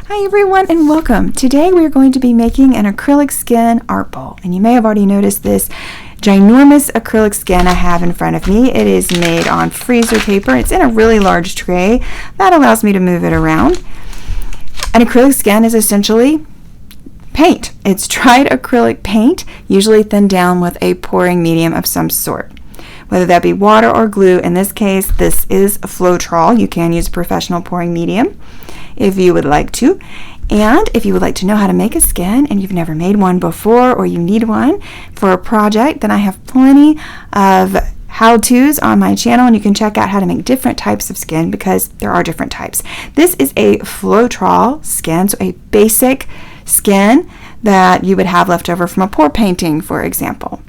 Hi everyone and welcome. Today we're going to be making an acrylic skin art bowl, and you may have already noticed this ginormous acrylic skin I have in front of me. It is made on freezer paper. It's in a really large tray that allows me to move it around. An acrylic skin is essentially paint. It's dried acrylic paint, usually thinned down with a pouring medium of some sort, whether that be water or glue. In this case, this is a Floetrol. You can use a professional pouring medium if you would like to. And if you would like to know how to make a skin and you've never made one before, or you need one for a project, then I have plenty of how-tos on my channel, and you can check out how to make different types of skin because there are different types. This is a Floetrol skin, so a basic skin that you would have left over from a pour painting, for example.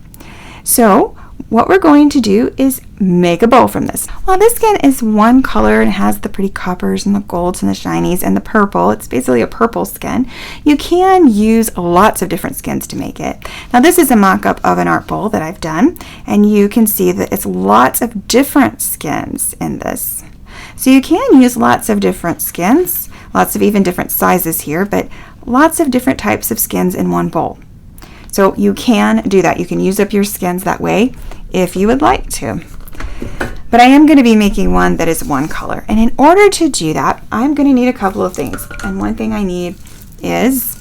So what we're going to do is make a bowl from this. While this skin is one color and has the pretty coppers and the golds and the shinies and the purple, it's basically a purple skin, you can use lots of different skins to make it. Now this is a mock-up of an art bowl that I've done, and you can see that it's lots of different skins in this. So you can use lots of different skins, lots of even different sizes here, but lots of different types of skins in one bowl. So you can do that. You can use up your skins that way if you would like to. But I am going to be making one that is one color. And in order to do that, I'm going to need a couple of things. And one thing I need is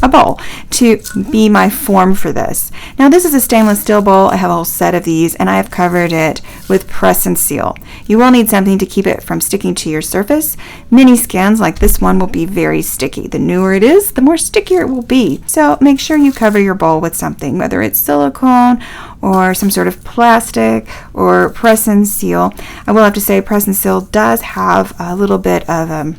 a bowl to be my form for this. Now this is a stainless steel bowl. I have a whole set of these, and I have covered it with press and seal. You will need something to keep it from sticking to your surface. Many skins like this one will be very sticky. The newer it is, the more stickier it will be. So make sure you cover your bowl with something, whether it's silicone or some sort of plastic or press and seal. I will have to say press and seal does have a little bit of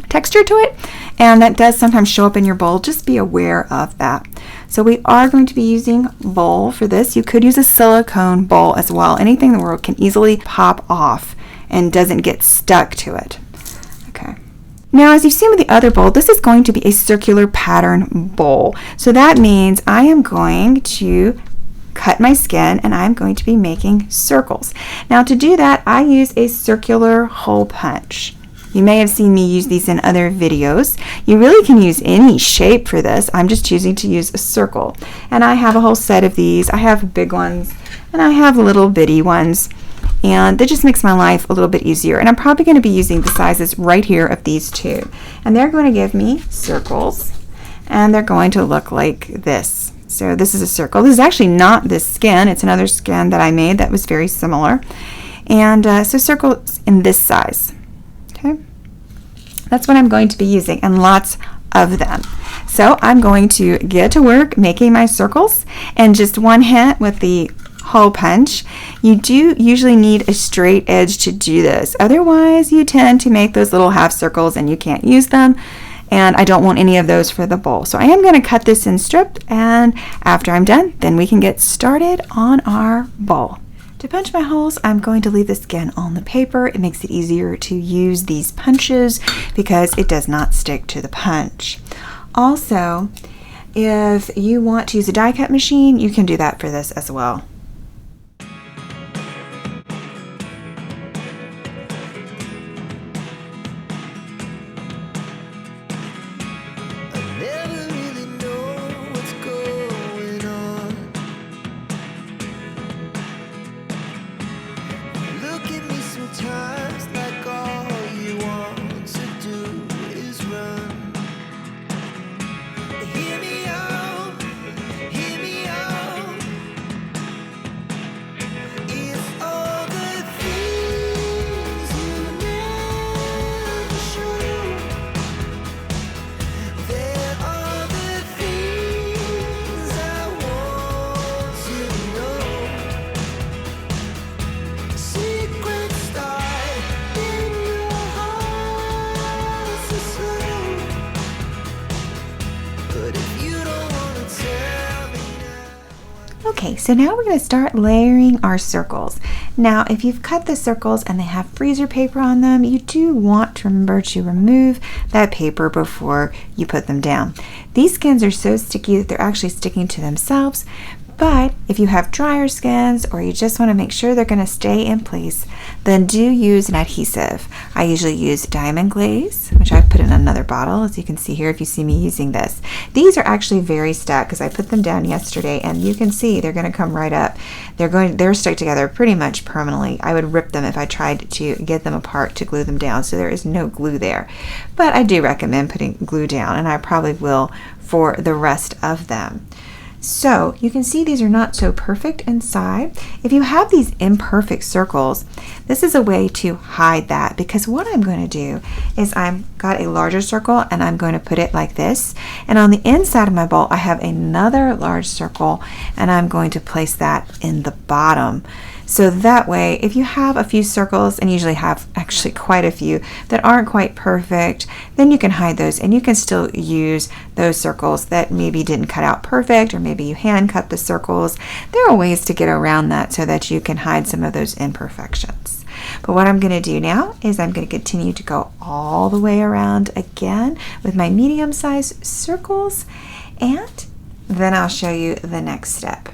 texture to it, and that does sometimes show up in your bowl. Just be aware of that. So we are going to be using bowl for this. You could use a silicone bowl as well. Anything in the world can easily pop off and doesn't get stuck to it. Okay. Now, as you've seen with the other bowl, this is going to be a circular pattern bowl. So that means I am going to cut my skin and I'm going to be making circles. Now to do that, I use a circular hole punch. You may have seen me use these in other videos. You really can use any shape for this. I'm just choosing to use a circle. And I have a whole set of these. I have big ones and I have little bitty ones. And that just makes my life a little bit easier. And I'm probably going to be using the sizes right here of these two. And they're going to give me circles. And they're going to look like this. So this is a circle. This is actually not this skin. It's another skin that I made that was very similar. And so circles in this size. Okay, that's what I'm going to be using, and lots of them. So I'm going to get to work making my circles. And just one hint with the hole punch, you do usually need a straight edge to do this. Otherwise, you tend to make those little half circles and you can't use them. And I don't want any of those for the bowl. So I am going to cut this in strips, and after I'm done, then we can get started on our bowl. To punch my holes, I'm going to leave the skin on the paper. It makes it easier to use these punches because it does not stick to the punch. Also, if you want to use a die cut machine, you can do that for this as well. Okay, so now we're going to start layering our circles. Now, if you've cut the circles and they have freezer paper on them, you do want to remember to remove that paper before you put them down. These skins are so sticky that they're actually sticking to themselves, But if you have drier skins or you just want to make sure they're going to stay in place, then do use an adhesive. I usually use Diamond Glaze, which I've put in another bottle, as you can see here if you see me using this. These are actually very stuck because I put them down yesterday, and you can see they're going to come right up. They're stuck together pretty much permanently. I would rip them if I tried to get them apart to glue them down, so there is no glue there. But I do recommend putting glue down, and I probably will for the rest of them. So you can see these are not so perfect inside. If you have these imperfect circles, this is a way to hide that, because what I'm going to do is I've got a larger circle and I'm going to put it like this, and on the inside of my bowl I have another large circle and I'm going to place that in the bottom. So that way, if you have a few circles, and usually have actually quite a few that aren't quite perfect, then you can hide those and you can still use those circles that maybe didn't cut out perfect, or maybe you hand cut the circles. There are ways to get around that so that you can hide some of those imperfections. But what I'm going to do now is I'm going to continue to go all the way around again with my medium-sized circles, and then I'll show you the next step.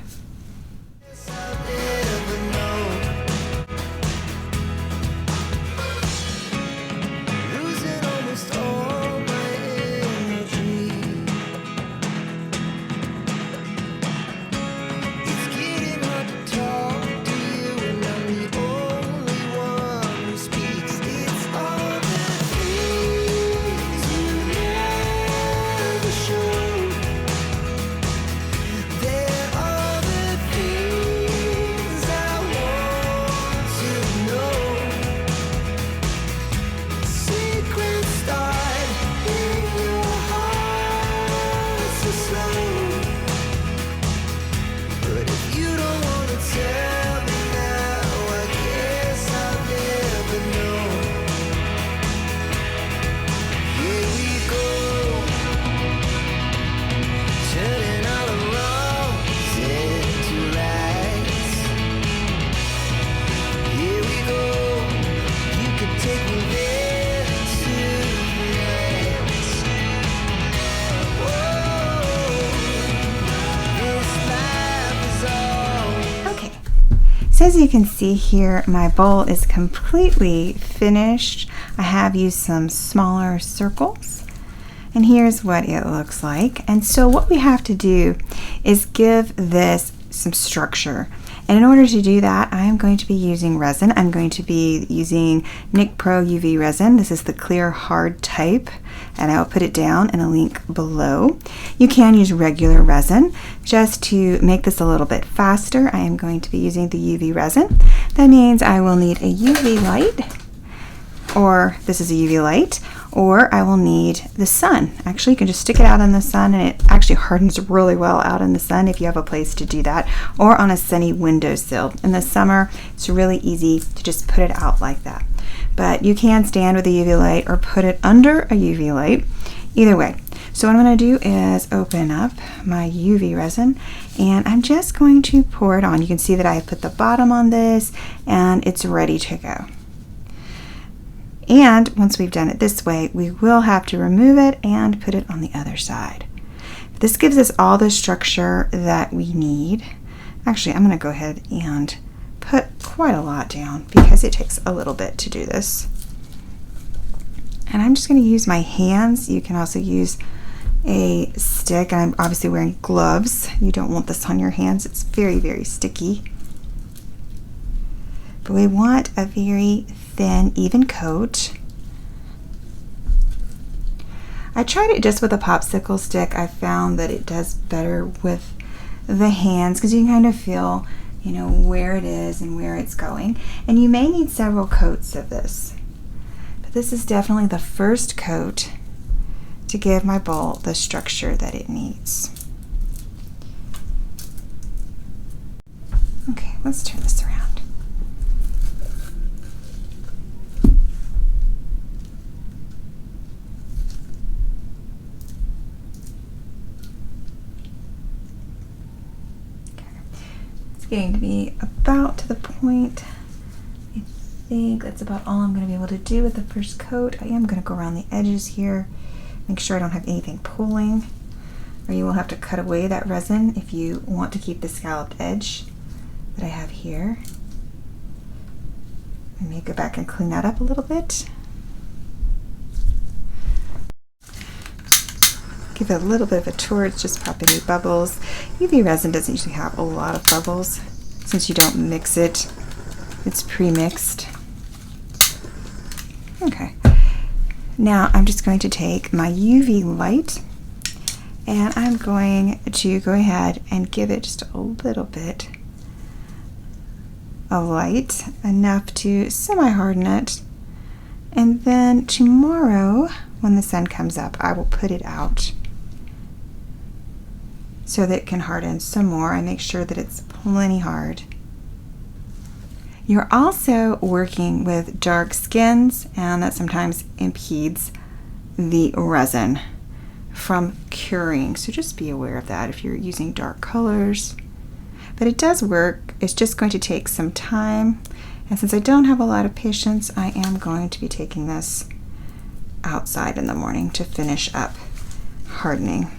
So as you can see here, my bowl is completely finished. I have used some smaller circles, and here's what it looks like. And so what we have to do is give this some structure. And in order to do that, I am going to be using resin. I'm going to be using Nic Pro UV resin. This is the clear hard type, and I will put it down in a link below. You can use regular resin. Just to make this a little bit faster, I am going to be using the UV resin. That means I will need a UV light, or this is a UV light, or I will need the sun. Actually, you can just stick it out in the sun, and it actually hardens really well out in the sun if you have a place to do that, or on a sunny windowsill. In the summer, it's really easy to just put it out like that. But you can stand with a UV light or put it under a UV light. Either way. So what I'm going to do is open up my UV resin, and I'm just going to pour it on. You can see that I have put the bottom on this, and it's ready to go. And once we've done it this way, we will have to remove it and put it on the other side. This gives us all the structure that we need. Actually, I'm going to go ahead and put quite a lot down because it takes a little bit to do this. And I'm just going to use my hands. You can also use a stick, and I'm obviously wearing gloves. You don't want this on your hands. It's very, very sticky. But we want a very thin, even coat. I tried it just with a popsicle stick. I found that it does better with the hands because you can kind of feel, where it is and where it's going. And you may need several coats of this. But this is definitely the first coat to give my bowl the structure that it needs. Okay, let's turn this around. Getting to be about to the point. I think that's about all I'm going to be able to do with the first coat. I am going to go around the edges here, make sure I don't have anything pulling. or you will have to cut away that resin if you want to keep the scalloped edge that I have here. Let me go back and clean that up a little bit. Give it a little bit of a tour. It's just popping any bubbles. UV resin doesn't usually have a lot of bubbles since you don't mix it. It's pre-mixed. Okay. Now I'm just going to take my UV light and I'm going to go ahead and give it just a little bit of light, enough to semi-harden it. And then tomorrow, when the sun comes up, I will put it out so that it can harden some more. I make sure that it's plenty hard. You're also working with dark skins, and that sometimes impedes the resin from curing. So just be aware of that if you're using dark colors. But it does work. It's just going to take some time. And since I don't have a lot of patience, I am going to be taking this outside in the morning to finish up hardening.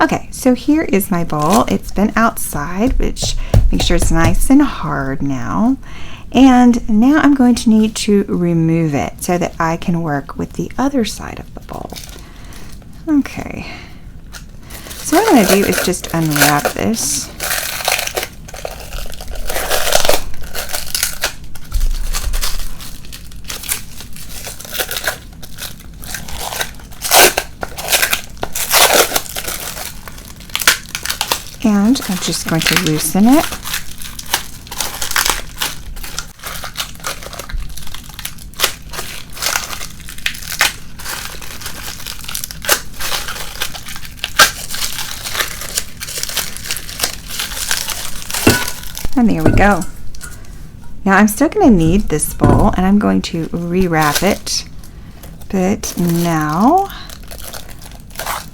Okay, so here is my bowl. It's been outside, which makes sure it's nice and hard now. And now I'm going to need to remove it so that I can work with the other side of the bowl. Okay, so what I'm going to do is just unwrap this. And I'm just going to loosen it. And there we go. Now I'm still going to need this bowl and I'm going to rewrap it. But now,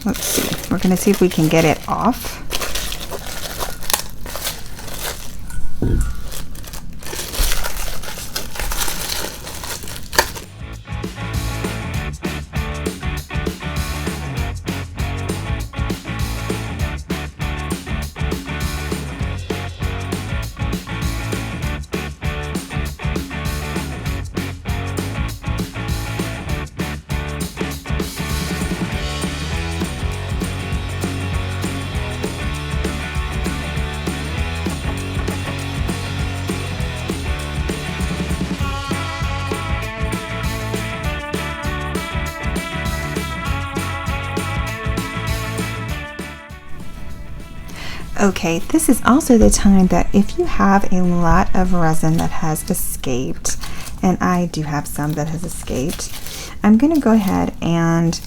let's see, we're going to see if we can get it off. Okay, this is also the time that if you have a lot of resin that has escaped, and I do have some that has escaped, I'm going to go ahead and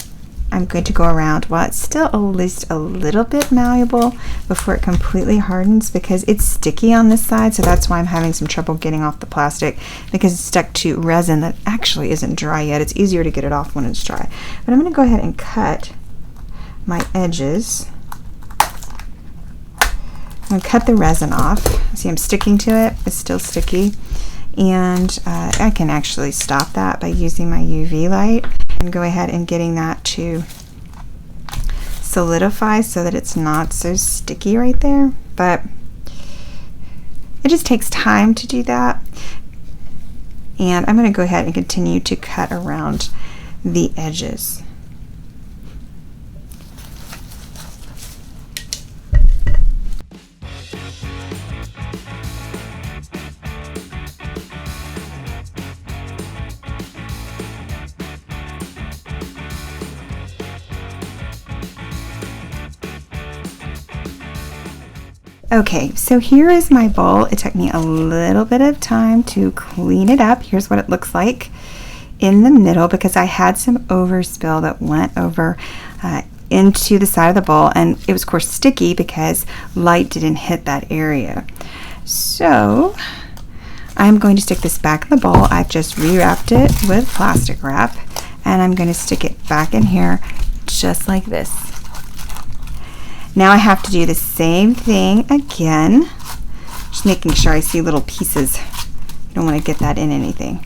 I'm going to go around while it's still at least a little bit malleable before it completely hardens, because it's sticky on this side, so that's why I'm having some trouble getting off the plastic, because it's stuck to resin that actually isn't dry yet. It's easier to get it off when it's dry. But I'm going to go ahead and cut my edges. I'm going to cut the resin off. See, I'm sticking to it. It's still sticky. And I can actually stop that by using my UV light and go ahead and getting that to solidify so that it's not so sticky right there. But it just takes time to do that. And I'm going to go ahead and continue to cut around the edges. Okay, so here is my bowl. It took me a little bit of time to clean it up. Here's what it looks like in the middle, because I had some overspill that went over into the side of the bowl, and it was of course sticky because light didn't hit that area. So I'm going to stick this back in the bowl. I've just rewrapped it with plastic wrap, and I'm going to stick it back in here just like this. Now I have to do the same thing again, just making sure I see little pieces. I don't want to get that in anything.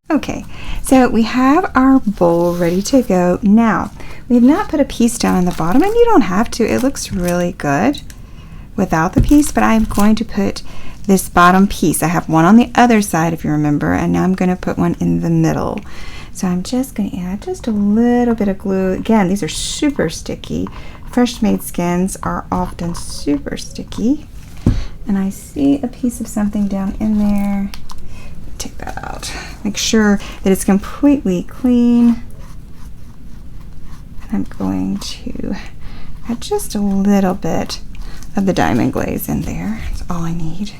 Okay, so we have our bowl ready to go. Now, We've not put a piece down on the bottom, and you don't have to. It looks really good without the piece, but I'm going to put this bottom piece. I have one on the other side, if you remember, and now I'm going to put one in the middle. So I'm just going to add just a little bit of glue. Again, these are super sticky. Fresh made skins are often super sticky. And I see a piece of something down in there. Take that out. Make sure that it's completely clean. And I'm going to add just a little bit of the diamond glaze in there. That's all I need.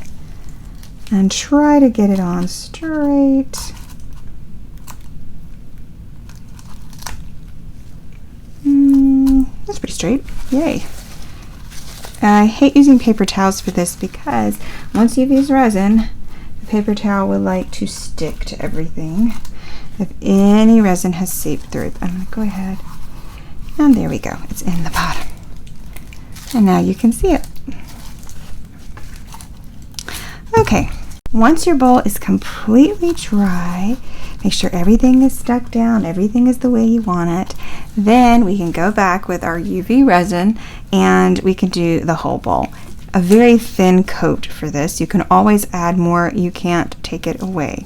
And try to get it on straight. That's pretty straight. Yay. I hate using paper towels for this because once you've used resin, the paper towel would like to stick to everything if any resin has seeped through. I'm going to go ahead, and there we go. It's in the bottom. And now you can see it. Okay, once your bowl is completely dry, make sure everything is stuck down, everything is the way you want it. Then we can go back with our UV resin and we can do the whole bowl. A very thin coat for this. You can always add more, you can't take it away.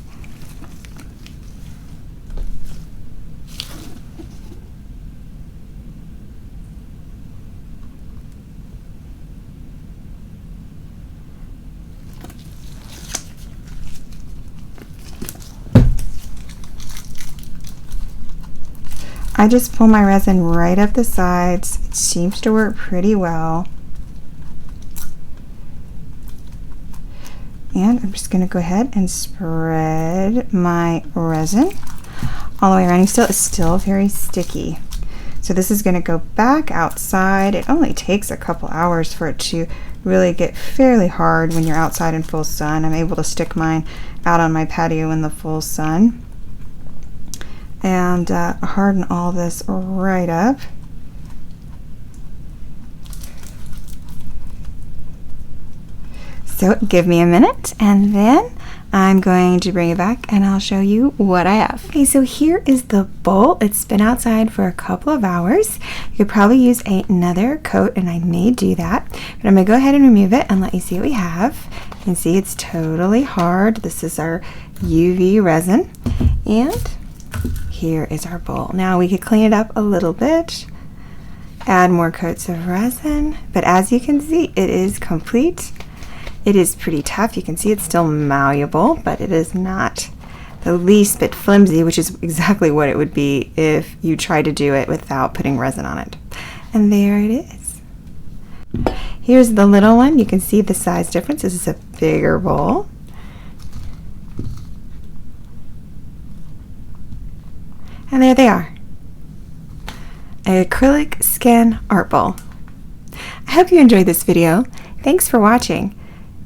I just pull my resin right up the sides. It seems to work pretty well. And I'm just going to go ahead and spread my resin all the way around. It's still very sticky. So this is going to go back outside. It only takes a couple hours for it to really get fairly hard when you're outside in full sun. I'm able to stick mine out on my patio in the full sun. And harden all this right up. So give me a minute and then I'm going to bring it back and I'll show you what I have. Okay, so here is the bowl. It's been outside for a couple of hours. You could probably use another coat, and I may do that, but I'm gonna go ahead and remove it and let you see what we have. You can see it's totally hard. This is our UV resin, and here is our bowl. Now we could clean it up a little bit, add more coats of resin, but as you can see, it is complete. It is pretty tough. You can see it's still malleable, but it is not the least bit flimsy, which is exactly what it would be if you tried to do it without putting resin on it. And there it is. Here's the little one. You can see the size difference. This is a bigger bowl. And there they are, an acrylic skin art bowl. I hope you enjoyed this video. Thanks for watching.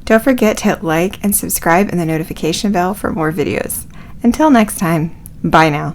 Don't forget to hit like and subscribe and the notification bell for more videos. Until next time, bye now.